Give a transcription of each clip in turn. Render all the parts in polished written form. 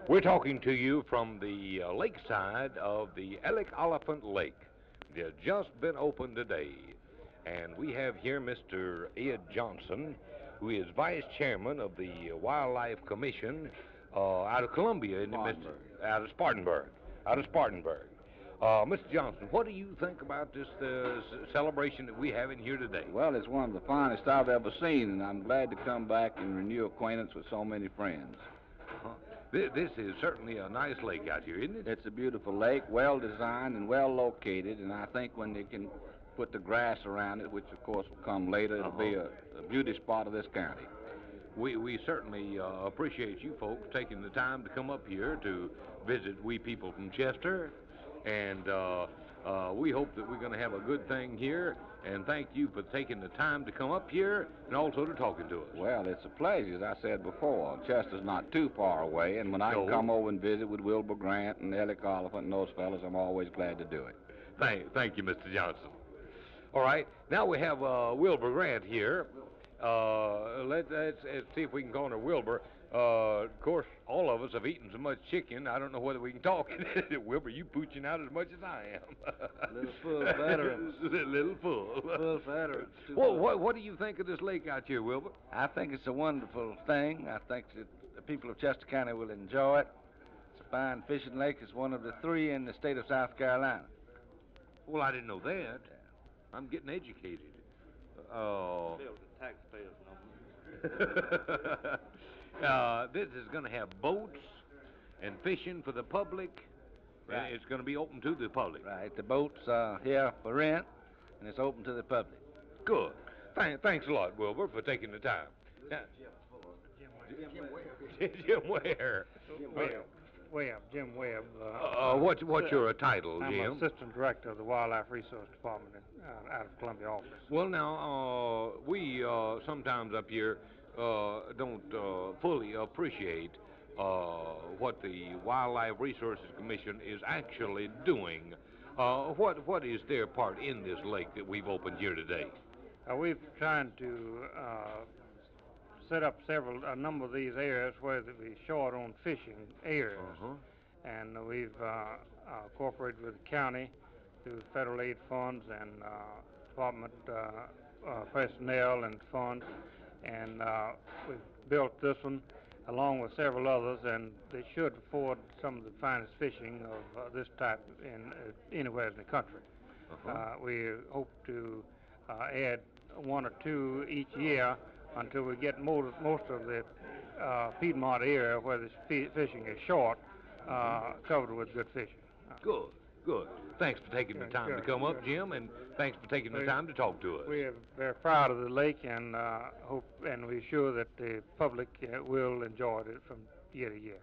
We're talking to you from the lakeside of the Oliphant Lake. It has just been opened today. And we have here Mr. Ed Johnson, who is vice chairman of the Wildlife Commission out of Columbia, isn't it, Out of Spartanburg. Out of Spartanburg. Mr. Johnson, what do you think about this celebration that we have in here today? Well, it's one of the finest I've ever seen, and I'm glad to come back and renew acquaintance with so many friends. This is certainly a nice lake out here, isn't it? It's a beautiful lake, well designed and well located, and I think when they can put the grass around it, which of course will come later, it'll be a beauty spot of this county. We certainly appreciate you folks taking the time to come up here to visit we people from Chester, and we hope that we're going to have a good thing here, and thank you for taking the time to come up here and also to talking to us. Well, it's a pleasure, as I said before. Chester's not too far away, and when I can come over and visit with Wilber Grant and Oliphant and those fellows, I'm always glad to do it. Thank you, Mr. Johnson. All right, now we have Wilber Grant here. Let's see if we can corner Wilber. Of course, all of us have eaten so much chicken, I don't know whether we can talk. Wilber, you pooching out as much as I am. Little full veterans. Little full. Full veterans. Well, what do you think of this lake out here, Wilber? I think it's a wonderful thing. I think that the people of Chester County will enjoy it. It's a fine fishing lake. It's one of the 3 in the state of South Carolina. Well, I didn't know that. I'm getting educated. Oh. The taxpayers' number. This is going to have boats and fishing for the public. Right. It's going to be open to the public. Right. The boats are here for rent, and it's open to the public. Good. Thanks a lot, Wilbur, for taking the time. Jim Ware. Jim Webb. What's your title, Jim? I'm Assistant Director of the Wildlife Resource Department out of Columbia office. Well, now, we sometimes up here don't fully appreciate what the Wildlife Resources Commission is actually doing. What is their part in this lake that we've opened here today? We've tried to set up a number of these areas where we're short on fishing areas. And we've cooperated with the county through federal aid funds and department personnel and funds. And we've built this one along with several others, and they should afford some of the finest fishing of this type anywhere in the country. We hope to add 1 or 2 each year until we get most of the Piedmont area where the fishing is short, covered with good fishing. Good. Thanks for taking the time to come up, Jim, and thanks for taking the time to talk to us. We are very proud of the lake, and we're sure that the public will enjoy it from year to year.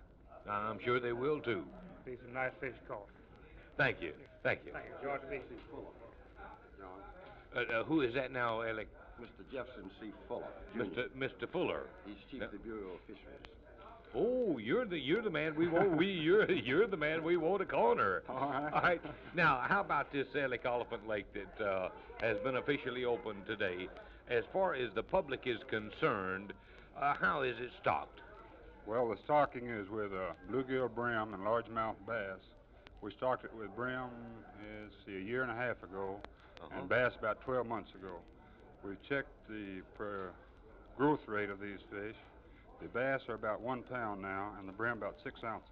I'm sure they will too. Be some nice fish caught. Thank you. George B. Who is that now, Alec? Mr. Jefferson C. Fuller. Mr. Fuller. He's chief of the Bureau of Fisheries. Oh, you're the man we want. You're the man we want to corner. All right. Now, how about this Oliphant Lake that has been officially opened today? As far as the public is concerned, how is it stocked? Well, the stocking is with bluegill brim and largemouth bass. We stocked it with brim a year and a half ago, and bass about 12 months ago. We checked the growth rate of these fish. The bass are about 1 pound now, and the brim about 6 ounces.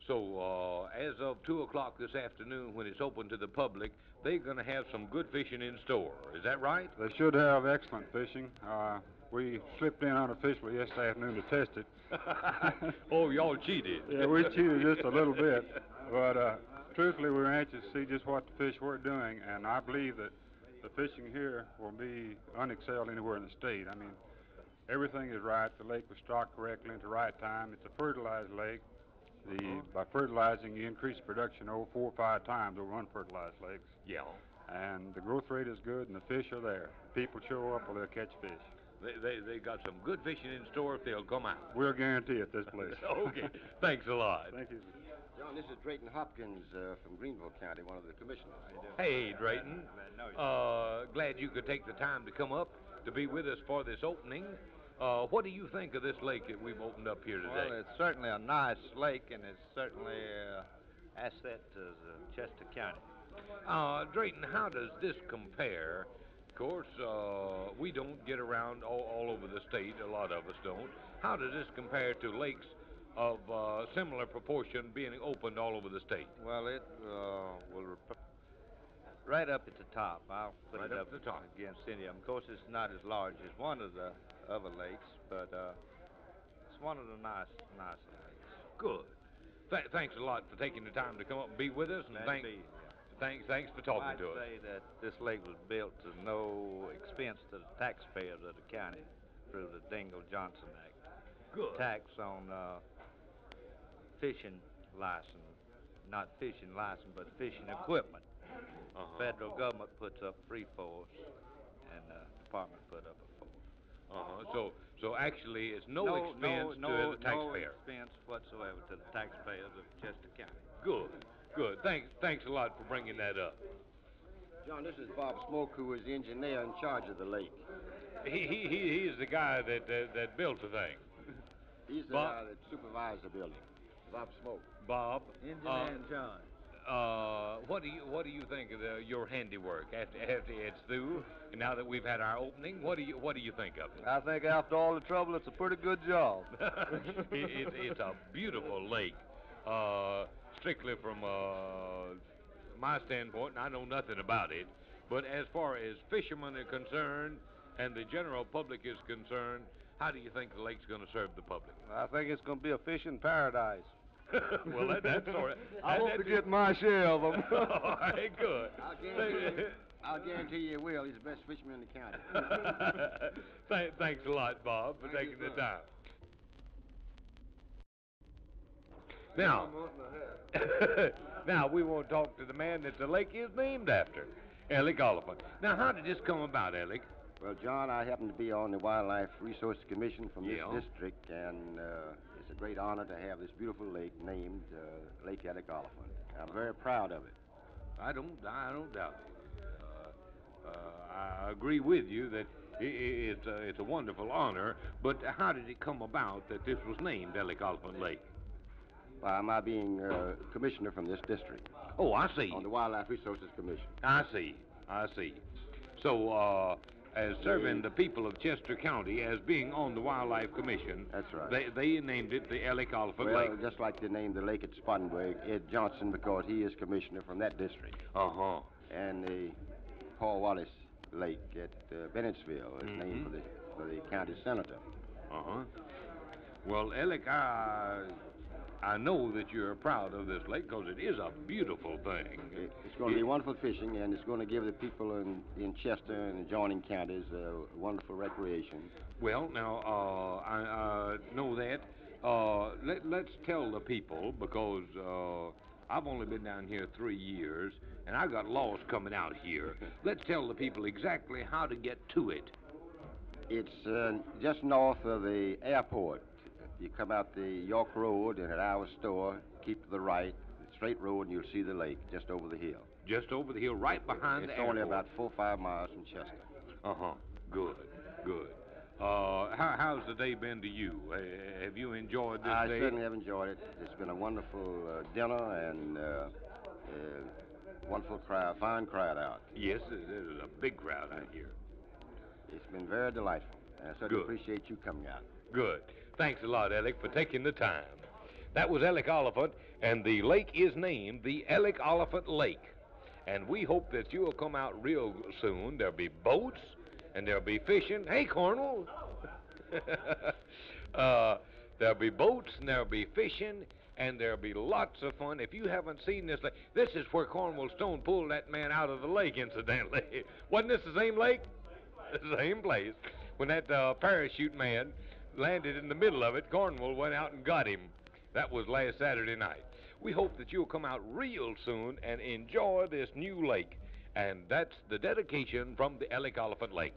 So, as of 2 o'clock this afternoon, when it's open to the public, they're going to have some good fishing in store. Is that right? They should have excellent fishing. We slipped in unofficially yesterday afternoon to test it. Oh, y'all cheated. Yeah, we cheated just a little bit. But truthfully, we were anxious to see just what the fish were doing, and I believe that the fishing here will be unexcelled anywhere in the state. I mean, everything is right. The lake was stocked correctly at the right time. It's a fertilized lake. By fertilizing, you increase production over 4 or 5 times over unfertilized lakes. Yeah. And the growth rate is good, and the fish are there. People show up, or they'll catch fish. They got some good fishing in store if they'll come out. We'll guarantee it this place. Okay. Thanks a lot. Thank you. John, this is Drayton Hopkins from Greenville County, one of the commissioners. Hey, Drayton. Glad you could take the time to come up to be with us for this opening. What do you think of this lake that we've opened up here today? Well, it's certainly a nice lake, and it's certainly an asset to Chester County. Drayton, how does this compare? Of course, we don't get around all over the state. A lot of us don't. How does this compare to lakes of similar proportion being opened all over the state? Well, it will right up at the top. I'll put Right it up up at the top. against any of them. Of course, it's not as large as one of the other lakes, but it's one of the nicer lakes. Good. Thanks a lot for taking the time to come up and be with us, and Glad to be here. thanks for talking to us. I'd say that this lake was built to no expense to the taxpayers of the county through the Dingell-Johnson Act. Good. Tax on fishing license, not fishing license, but fishing equipment. Federal government puts up free for us, and the department put up a force. So actually, it's no expense to the taxpayer. No expense whatsoever to the taxpayers of Chester County. Good. Thanks a lot for bringing that up. John, this is Bob Smoak, who is the engineer in charge of the lake. He's the guy that built the thing. He's the guy that supervised the building. Bob Smoak. Bob. Engineer and John. What do you think of your handiwork after it's through, and now that we've had our opening? What do you think of it? I think after all the trouble, it's a pretty good job. It's a beautiful lake. Strictly from my standpoint, and I know nothing about it, but as far as fishermen are concerned and the general public is concerned, how do you think the lake's going to serve the public? I think it's going to be a fishing paradise. Well, that's sort of. I hope to get my share of them. All right, good. I'll guarantee you it will. He's the best fisherman in the county. Thanks a lot, Bob, for taking the time. Now we want to talk to the man that the lake is named after, Alec Oliphant. Now, how did this come about, Alec? Well, John, I happen to be on the Wildlife Resources Commission from this district, and it's a great honor to have this beautiful lake named Lake Alec Oliphant. I'm very proud of it. I don't doubt it. I agree with you that it's a wonderful honor, but how did it come about that this was named Alec Oliphant Lake? By my being commissioner from this district. Oh, I see. On the Wildlife Resources Commission. I see. So, as serving the people of Chester County as being on the Wildlife Commission. That's right. They named it the Alec Oliphant Lake. Well, just like they named the lake at Spartanburg, Ed Johnson, because he is commissioner from that district. And the Paul Wallace Lake at Bennettsville is named for the county senator. Well, Alec, I know that you're proud of this lake because it is a beautiful thing. It's going to be wonderful fishing, and it's going to give the people in Chester and adjoining counties a wonderful recreation. Well, now, I know that. Let's tell the people, because I've only been down here 3 years, and I got lost coming out here. Let's tell the people exactly how to get to it. It's just north of the airport. You come out the York Road, and at our store, keep to the right, straight road, and you'll see the lake just over the hill. Just over the hill, right behind the airport. It's only about 4 or 5 miles from Chester. Good. How's the day been to you? Have you enjoyed this day? I certainly have enjoyed it. It's been a wonderful dinner and wonderful crowd, fine crowd out. Yes, there's a big crowd out here. It's been very delightful, and I certainly appreciate you coming out. Good. Thanks a lot, Alec, for taking the time. That was Alec Oliphant, and the lake is named the Alec Oliphant Lake. And we hope that you'll come out real soon. There'll be boats, and there'll be fishing. Hey, Cornwall! There'll be boats, and there'll be fishing, and there'll be lots of fun. If you haven't seen this lake, this is where Cornwall Stone pulled that man out of the lake, incidentally. Wasn't this the same lake? The same place. When that parachute man landed in the middle of it, Cornwall went out and got him. That was last Saturday night. We hope that you'll come out real soon and enjoy this new lake. And that's the dedication from the Alec Oliphant Lake.